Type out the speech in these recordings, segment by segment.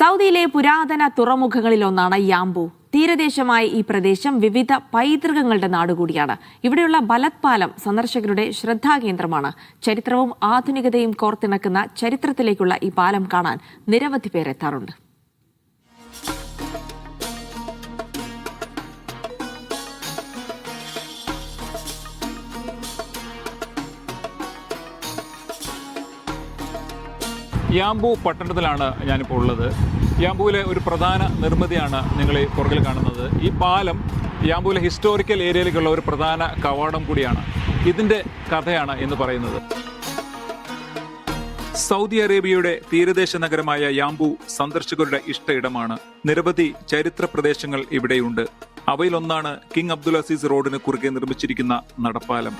സൗദിയിലെ പുരാതന തുറമുഖങ്ങളിലൊന്നാണ് യാംബു. തീരദേശമായ ഈ പ്രദേശം വിവിധ പൈതൃകങ്ങളുടെ നാടുകൂടിയാണ്. ഇവിടെയുള്ള ബലത് പാലം സന്ദർശകരുടെ ശ്രദ്ധാകേന്ദ്രമാണ്. ചരിത്രവും ആധുനികതയും കോർത്തിണക്കുന്ന ചരിത്രത്തിലേക്കുള്ള ഈ പാലം കാണാൻ നിരവധി പേർ എത്താറുണ്ട്. യാംബു പട്ടണത്തിലാണ് ഞാനിപ്പോൾ ഉള്ളത്. യാംബുവിലെ ഒരു പ്രധാന നിർമ്മിതിയാണ് നിങ്ങൾ ഈ പുറകിൽ കാണുന്നത്. ഈ പാലം യാംബുവിലെ ഹിസ്റ്റോറിക്കൽ ഏരിയയിലേക്കുള്ള ഒരു പ്രധാന കവാടം കൂടിയാണ്. ഇതിൻ്റെ കഥയാണ് എന്ന് പറയുന്നത്. സൗദി അറേബ്യയുടെ തീരദേശ നഗരമായ യാംബു സന്ദർശകരുടെ ഇഷ്ട ഇടമാണ്. നിരവധി ചരിത്ര പ്രദേശങ്ങൾ ഇവിടെയുണ്ട്. അവയിലൊന്നാണ് കിങ് അബ്ദുൽ അസീസ് റോഡിന് കുറുകെ നിർമ്മിച്ചിരിക്കുന്ന നടപ്പാലം.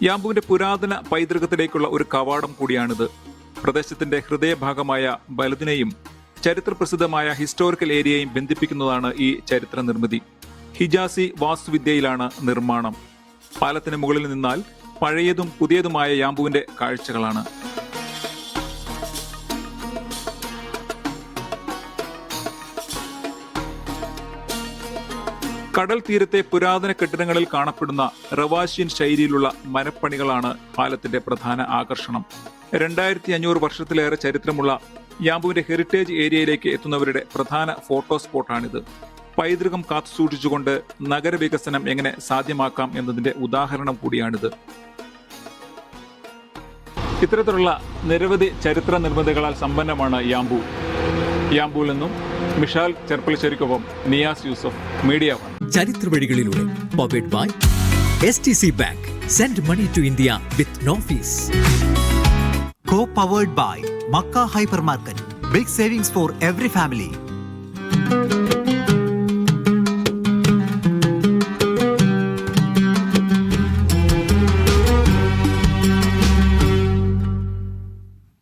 യാംബുവിന്റെ പുരാതന പൈതൃകത്തിലേക്കുള്ള ഒരു കവാടം കൂടിയാണിത്. പ്രദേശത്തിന്റെ ഹൃദയഭാഗമായ ബലദിനെയും ചരിത്രപ്രസിദ്ധമായ ഹിസ്റ്റോറിക്കൽ ഏരിയയും ബന്ധിപ്പിക്കുന്നതാണ് ഈ ചരിത്ര നിർമ്മിതി. ഹിജാസി വാസ്തുവിദ്യയിലാണ് നിർമ്മാണം. പാലത്തിന് മുകളിൽ നിന്നാൽ പഴയതും പുതിയതുമായ യാംബുവിന്റെ കാഴ്ചകളാണ്. കടൽ തീരത്തെ പുരാതന കെട്ടിടങ്ങളിൽ കാണപ്പെടുന്ന റവാഷ്യൻ ശൈലിയിലുള്ള മരപ്പണികളാണ് പാലത്തിന്റെ പ്രധാന ആകർഷണം. 2500 വർഷത്തിലേറെ ചരിത്രമുള്ള യാംബുവിന്റെ ഹെറിറ്റേജ് ഏരിയയിലേക്ക് എത്തുന്നവരുടെ പ്രധാന ഫോട്ടോ സ്പോട്ടാണിത്. പൈതൃകം കാത്തുസൂക്ഷിച്ചുകൊണ്ട് നഗരവികസനം എങ്ങനെ സാധ്യമാക്കാം എന്നതിന്റെ ഉദാഹരണം കൂടിയാണിത്. ഇത്തരത്തിലുള്ള നിരവധി ചരിത്ര നിർമ്മിതികളാൽ സമ്പന്നമാണ് യാംബു. യാംബുവിൽ നിന്നും മിഷാൽ ചെർപ്പലശ്ശേരിക്കൊപ്പം നിയാസ് യൂസഫ്, മീഡിയ വൺ. ചരിത്ര വഴികളിലൂടെ powered by STC Bank. Send money to India with no fees. Co-powered by Makkah Hypermarket. Big savings for every family.